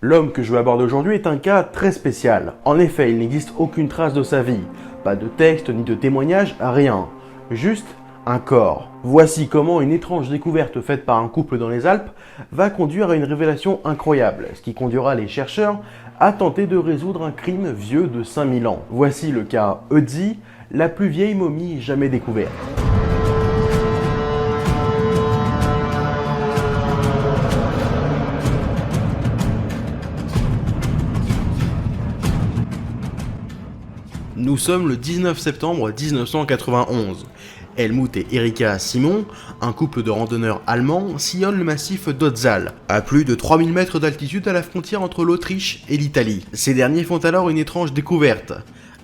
L'homme que je vais aborder aujourd'hui est un cas très spécial. En effet, il n'existe aucune trace de sa vie. Pas de texte ni de témoignage, rien. Juste un corps. Voici comment une étrange découverte faite par un couple dans les Alpes va conduire à une révélation incroyable, ce qui conduira les chercheurs à tenter de résoudre un crime vieux de 5000 ans. Voici le cas Ötzi, la plus vieille momie jamais découverte. Nous sommes le 19 septembre 1991. Helmut et Erika Simon, un couple de randonneurs allemands, sillonnent le massif d'Ötztal, à plus de 3000 mètres d'altitude à la frontière entre l'Autriche et l'Italie. Ces derniers font alors une étrange découverte.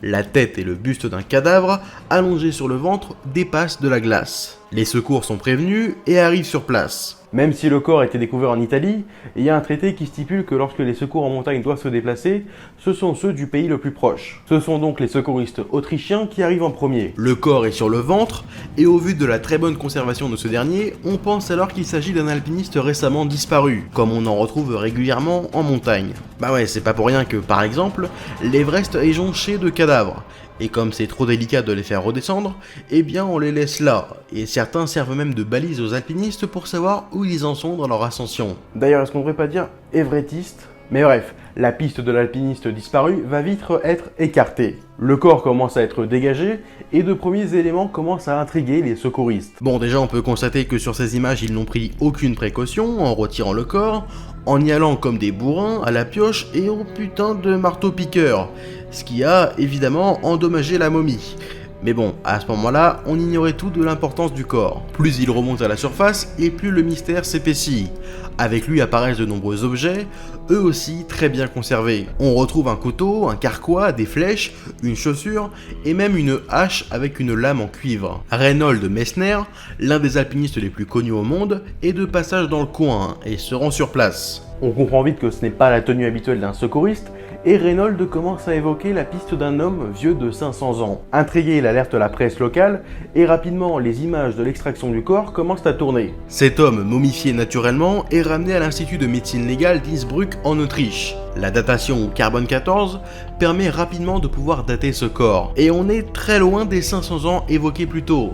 La tête et le buste d'un cadavre, allongé sur le ventre, dépassent de la glace. Les secours sont prévenus et arrivent sur place. Même si le corps a été découvert en Italie, il y a un traité qui stipule que lorsque les secours en montagne doivent se déplacer, ce sont ceux du pays le plus proche. Ce sont donc les secouristes autrichiens qui arrivent en premier. Le corps est sur le ventre, et au vu de la très bonne conservation de ce dernier, on pense alors qu'il s'agit d'un alpiniste récemment disparu, comme on en retrouve régulièrement en montagne. Bah ouais, c'est pas pour rien que, par exemple, l'Everest est jonché de cadavres. Et comme c'est trop délicat de les faire redescendre, eh bien on les laisse là, et certains servent même de balises aux alpinistes pour savoir où ils en sont dans leur ascension. D'ailleurs, est-ce qu'on devrait pas dire everetiste ? Mais bref, la piste de l'alpiniste disparu va vite être écartée. Le corps commence à être dégagé, et de premiers éléments commencent à intriguer les secouristes. Bon, déjà on peut constater que sur ces images ils n'ont pris aucune précaution en retirant le corps, en y allant comme des bourrins à la pioche et au putain de marteau-piqueur, ce qui a évidemment endommagé la momie. Mais bon, à ce moment-là, on ignorait tout de l'importance du corps. Plus il remonte à la surface, et plus le mystère s'épaissit. Avec lui apparaissent de nombreux objets, eux aussi très bien conservés. On retrouve un couteau, un carquois, des flèches, une chaussure, et même une hache avec une lame en cuivre. Reinhold Messner, l'un des alpinistes les plus connus au monde, est de passage dans le coin, et se rend sur place. On comprend vite que ce n'est pas la tenue habituelle d'un secouriste, et Reinhold commence à évoquer la piste d'un homme vieux de 500 ans. Intrigué, il alerte la presse locale, et rapidement les images de l'extraction du corps commencent à tourner. Cet homme, momifié naturellement, est ramené à l'Institut de médecine légale d'Innsbruck en Autriche. La datation au carbone 14 permet rapidement de pouvoir dater ce corps, et on est très loin des 500 ans évoqués plus tôt.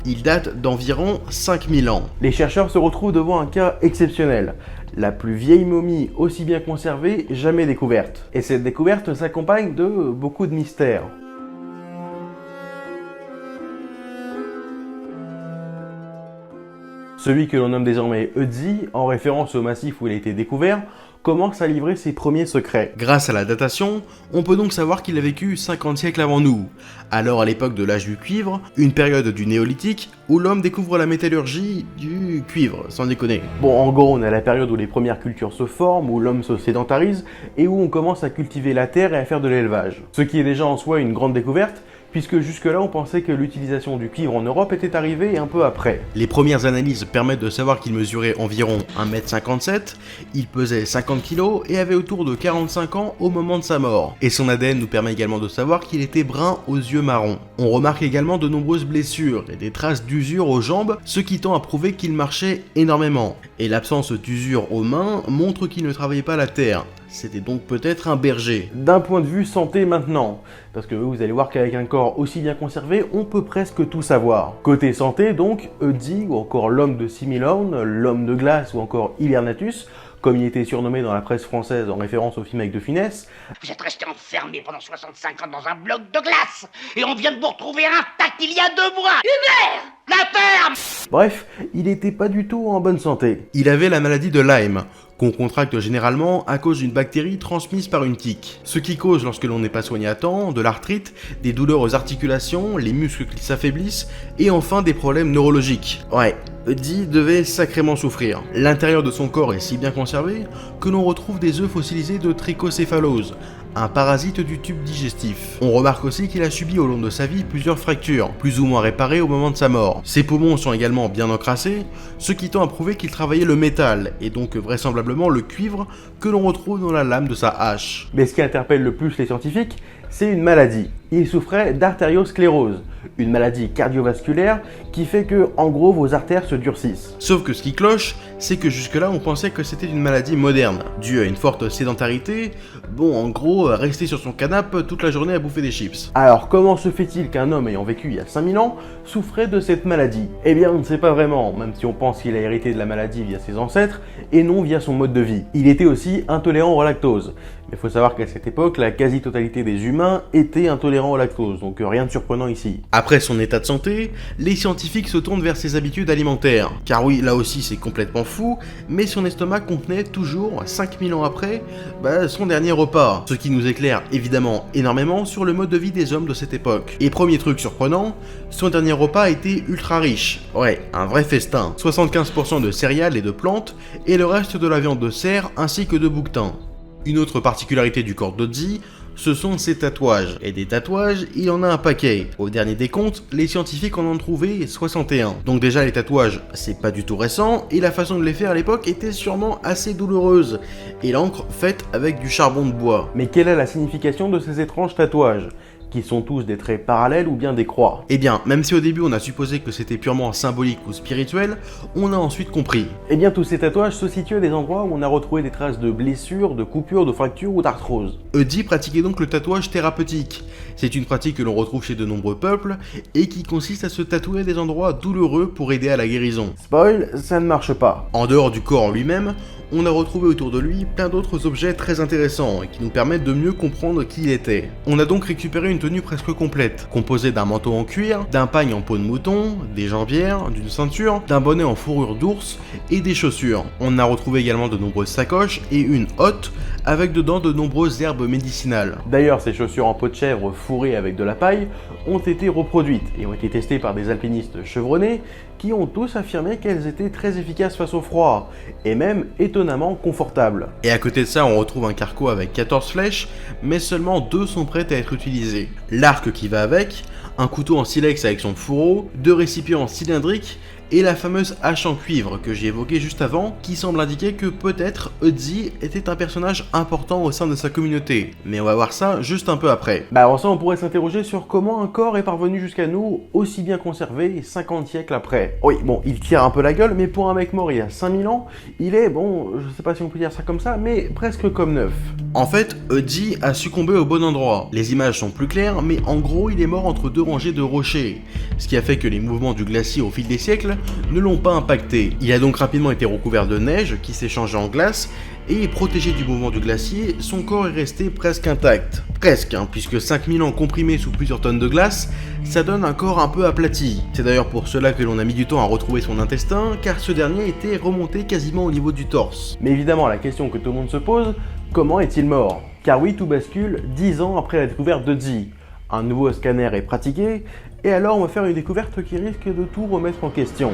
Il date d'environ 5000 ans. Les chercheurs se retrouvent devant un cas exceptionnel. La plus vieille momie aussi bien conservée jamais découverte. Et cette découverte s'accompagne de beaucoup de mystères. Celui que l'on nomme désormais Ötzi, en référence au massif où il a été découvert, commence à livrer ses premiers secrets. Grâce à la datation, on peut donc savoir qu'il a vécu 50 siècles avant nous, alors à l'époque de l'âge du cuivre, une période du néolithique où l'homme découvre la métallurgie du cuivre, sans déconner. Bon, en gros, on est à la période où les premières cultures se forment, où l'homme se sédentarise et où on commence à cultiver la terre et à faire de l'élevage. Ce qui est déjà en soi une grande découverte, puisque jusque-là on pensait que l'utilisation du cuivre en Europe était arrivée un peu après. Les premières analyses permettent de savoir qu'il mesurait environ 1,57 m, il pesait 50 kg et avait autour de 45 ans au moment de sa mort. Et son ADN nous permet également de savoir qu'il était brun aux yeux marrons. On remarque également de nombreuses blessures et des traces d'usure aux jambes, ce qui tend à prouver qu'il marchait énormément. Et l'absence d'usure aux mains montre qu'il ne travaillait pas la terre. C'était donc peut-être un berger. D'un point de vue santé maintenant, parce que vous allez voir qu'avec un corps aussi bien conservé, on peut presque tout savoir. Côté santé donc, Ötzi ou encore l'homme de Similorn, l'homme de glace ou encore Hibernatus, comme il était surnommé dans la presse française en référence au film avec De Funès. Vous êtes resté enfermé pendant 65 ans dans un bloc de glace, et on vient de vous retrouver intact il y a 2 mois. Hubert, la terre. Bref, il n'était pas du tout en bonne santé. Il avait la maladie de Lyme, qu'on contracte généralement à cause d'une bactérie transmise par une tique. Ce qui cause, lorsque l'on n'est pas soigné à temps, de l'arthrite, des douleurs aux articulations, les muscles qui s'affaiblissent, et enfin des problèmes neurologiques. Ouais, Ötzi devait sacrément souffrir. L'intérieur de son corps est si bien conservé que l'on retrouve des œufs fossilisés de trichocéphalose, un parasite du tube digestif. On remarque aussi qu'il a subi au long de sa vie plusieurs fractures, plus ou moins réparées au moment de sa mort. Ses poumons sont également bien encrassés, ce qui tend à prouver qu'il travaillait le métal, et donc vraisemblablement le cuivre que l'on retrouve dans la lame de sa hache. Mais ce qui interpelle le plus les scientifiques, c'est une maladie. Il souffrait d'artériosclérose, une maladie cardiovasculaire qui fait que, en gros, vos artères se durcissent. Sauf que ce qui cloche, c'est que jusque-là, on pensait que c'était une maladie moderne, due à une forte sédentarité, en gros, rester sur son canapé toute la journée à bouffer des chips. Alors, comment se fait-il qu'un homme ayant vécu il y a 5000 ans souffrait de cette maladie? Eh bien, on ne sait pas vraiment, même si on pense qu'il a hérité de la maladie via ses ancêtres, et non via son mode de vie. Il était aussi intolérant au lactose. Mais il faut savoir qu'à cette époque, la quasi-totalité des humains étaient intolérants au lactose, donc rien de surprenant ici. Après son état de santé, les scientifiques se tournent vers ses habitudes alimentaires. Car oui, là aussi c'est complètement fou, mais son estomac contenait toujours, 5000 ans après, son dernier repas. Ce qui nous éclaire évidemment énormément sur le mode de vie des hommes de cette époque. Et premier truc surprenant, son dernier repas était ultra riche. Ouais, un vrai festin. 75% de céréales et de plantes, et le reste de la viande de cerf ainsi que de bouquetin. Une autre particularité du corps d'Ozzy, ce sont ses tatouages. Et des tatouages, il y en a un paquet. Au dernier décompte, les scientifiques en ont trouvé 61. Donc déjà les tatouages, c'est pas du tout récent, et la façon de les faire à l'époque était sûrement assez douloureuse. Et l'encre faite avec du charbon de bois. Mais quelle est la signification de ces étranges tatouages ? Qui sont tous des traits parallèles ou bien des croix? Eh bien, même si au début on a supposé que c'était purement symbolique ou spirituel, on a ensuite compris. Eh bien, tous ces tatouages se situent à des endroits où on a retrouvé des traces de blessures, de coupures, de fractures ou d'arthrose. Eddie pratiquait donc le tatouage thérapeutique. C'est une pratique que l'on retrouve chez de nombreux peuples et qui consiste à se tatouer à des endroits douloureux pour aider à la guérison. Spoil, ça ne marche pas. En dehors du corps en lui-même, on a retrouvé autour de lui plein d'autres objets très intéressants et qui nous permettent de mieux comprendre qui il était. On a donc récupéré une tenue presque complète, composée d'un manteau en cuir, d'un pagne en peau de mouton, des jambières, d'une ceinture, d'un bonnet en fourrure d'ours et des chaussures. On a retrouvé également de nombreuses sacoches et une hotte avec dedans de nombreuses herbes médicinales. D'ailleurs, ces chaussures en peau de chèvre fourrées avec de la paille ont été reproduites et ont été testées par des alpinistes chevronnés qui ont tous affirmé qu'elles étaient très efficaces face au froid et même étonnamment confortables. Et à côté de ça, on retrouve un carquois avec 14 flèches, mais seulement 2 sont prêtes à être utilisées. L'arc qui va avec, un couteau en silex avec son fourreau, 2 récipients cylindriques et la fameuse hache en cuivre que j'ai évoquée juste avant, qui semble indiquer que peut-être Ötzi était un personnage important au sein de sa communauté. Mais on va voir ça juste un peu après. Avant ça, on pourrait s'interroger sur comment un corps est parvenu jusqu'à nous, aussi bien conservé 50 siècles après. Oui, il tire un peu la gueule, mais pour un mec mort il y a 5000 ans, il est, je sais pas si on peut dire ça comme ça, mais presque comme neuf. En fait, Ötzi a succombé au bon endroit. Les images sont plus claires, mais en gros, il est mort entre 2 rangées de rochers, ce qui a fait que les mouvements du glacier au fil des siècles ne l'ont pas impacté. Il a donc rapidement été recouvert de neige qui s'est changé en glace et protégé du mouvement du glacier, son corps est resté presque intact. Presque, puisque 5000 ans comprimés sous plusieurs tonnes de glace, ça donne un corps un peu aplati. C'est d'ailleurs pour cela que l'on a mis du temps à retrouver son intestin, car ce dernier était remonté quasiment au niveau du torse. Mais évidemment, la question que tout le monde se pose, comment est-il mort? Car oui, tout bascule 10 ans après la découverte d'Ötzi. Un nouveau scanner est pratiqué, et alors on va faire une découverte qui risque de tout remettre en question.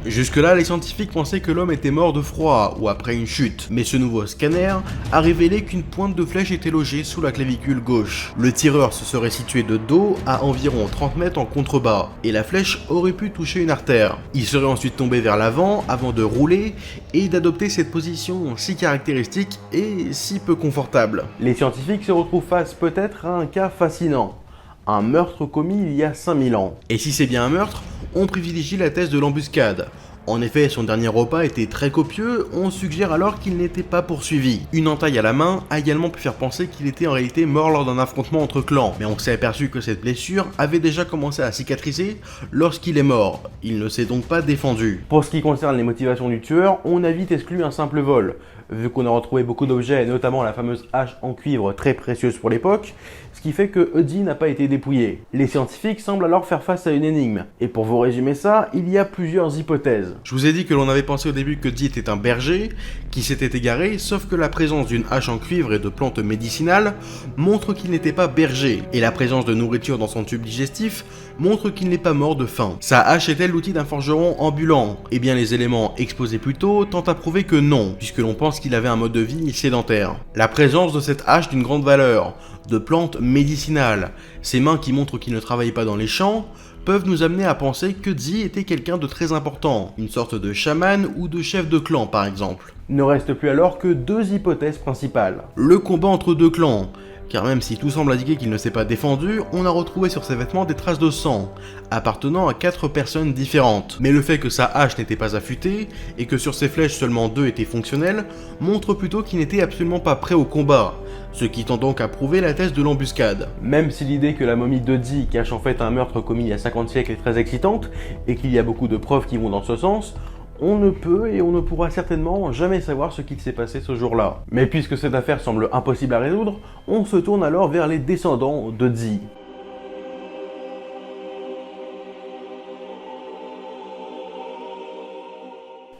Jusque-là, les scientifiques pensaient que l'homme était mort de froid ou après une chute, mais ce nouveau scanner a révélé qu'une pointe de flèche était logée sous la clavicule gauche. Le tireur se serait situé de dos à environ 30 mètres en contrebas, et la flèche aurait pu toucher une artère. Il serait ensuite tombé vers l'avant avant de rouler et d'adopter cette position si caractéristique et si peu confortable. Les scientifiques se retrouvent face peut-être à un cas fascinant. Un meurtre commis il y a 5000 ans. Et si c'est bien un meurtre, on privilégie la thèse de l'embuscade. En effet, son dernier repas était très copieux, on suggère alors qu'il n'était pas poursuivi. Une entaille à la main a également pu faire penser qu'il était en réalité mort lors d'un affrontement entre clans, mais on s'est aperçu que cette blessure avait déjà commencé à cicatriser lorsqu'il est mort. Il ne s'est donc pas défendu. Pour ce qui concerne les motivations du tueur, on a vite exclu un simple vol. Vu qu'on a retrouvé beaucoup d'objets, notamment la fameuse hache en cuivre très précieuse pour l'époque, ce qui fait que Ötzi n'a pas été dépouillé. Les scientifiques semblent alors faire face à une énigme. Et pour vous résumer ça, il y a plusieurs hypothèses. Je vous ai dit que l'on avait pensé au début que Ötzi était un berger, qui s'était égaré, sauf que la présence d'une hache en cuivre et de plantes médicinales montre qu'il n'était pas berger, et la présence de nourriture dans son tube digestif montre qu'il n'est pas mort de faim. Sa hache est-elle l'outil d'un forgeron ambulant? Eh bien les éléments exposés plus tôt tentent à prouver que non, puisque l'on pense qu'il avait un mode de vie sédentaire. La présence de cette hache d'une grande valeur, de plantes médicinales, ses mains qui montrent qu'il ne travaillait pas dans les champs, peuvent nous amener à penser que Zi était quelqu'un de très important, une sorte de chaman ou de chef de clan par exemple. Ne reste plus alors que deux hypothèses principales. Le combat entre deux clans, car même si tout semble indiquer qu'il ne s'est pas défendu, on a retrouvé sur ses vêtements des traces de sang, appartenant à 4 personnes différentes. Mais le fait que sa hache n'était pas affûtée, et que sur ses flèches seulement 2 étaient fonctionnelles, montre plutôt qu'il n'était absolument pas prêt au combat, ce qui tend donc à prouver la thèse de l'embuscade. Même si l'idée que la momie de Zi cache en fait un meurtre commis il y a 50 siècles est très excitante, et qu'il y a beaucoup de preuves qui vont dans ce sens, on ne peut et on ne pourra certainement jamais savoir ce qu'il s'est passé ce jour-là. Mais puisque cette affaire semble impossible à résoudre, on se tourne alors vers les descendants de Zi.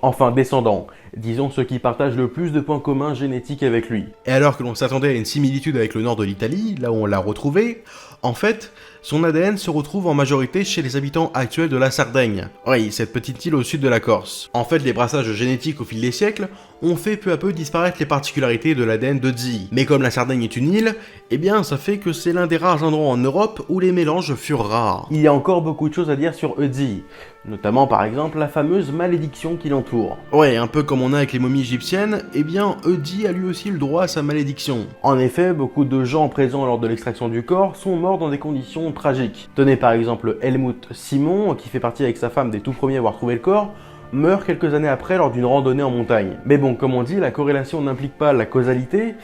Enfin, descendants, disons ceux qui partagent le plus de points communs génétiques avec lui. Et alors que l'on s'attendait à une similitude avec le nord de l'Italie, là où on l'a retrouvé, en fait, son ADN se retrouve en majorité chez les habitants actuels de la Sardaigne. Oui, cette petite île au sud de la Corse. En fait, les brassages génétiques au fil des siècles ont fait peu à peu disparaître les particularités de l'ADN de Zi. Mais comme la Sardaigne est une île, eh bien ça fait que c'est l'un des rares endroits en Europe où les mélanges furent rares. Il y a encore beaucoup de choses à dire sur Zi, notamment par exemple la fameuse malédiction qui l'entoure. Ouais, un peu comme on a avec les momies égyptiennes, eh bien Zi a lui aussi le droit à sa malédiction. En effet, beaucoup de gens présents lors de l'extraction du corps sont morts dans des conditions tragiques. Tenez par exemple Helmut Simon, qui fait partie avec sa femme des tout premiers à avoir trouvé le corps, meurt quelques années après lors d'une randonnée en montagne. Mais bon, comme on dit, la corrélation n'implique pas la causalité,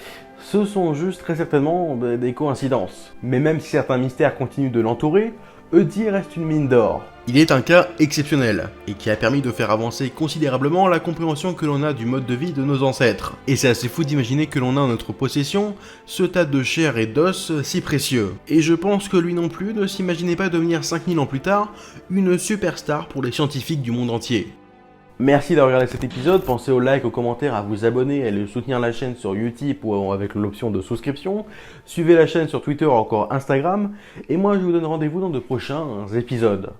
ce sont juste très certainement des coïncidences. Mais même si certains mystères continuent de l'entourer, Zi reste une mine d'or. Il est un cas exceptionnel, et qui a permis de faire avancer considérablement la compréhension que l'on a du mode de vie de nos ancêtres. Et c'est assez fou d'imaginer que l'on a en notre possession ce tas de chair et d'os si précieux. Et je pense que lui non plus ne s'imaginait pas devenir 5000 ans plus tard une superstar pour les scientifiques du monde entier. Merci d'avoir regardé cet épisode, pensez au like, aux commentaires, à vous abonner, à soutenir la chaîne sur Utip ou avec l'option de souscription. Suivez la chaîne sur Twitter ou encore Instagram, et moi je vous donne rendez-vous dans de prochains épisodes.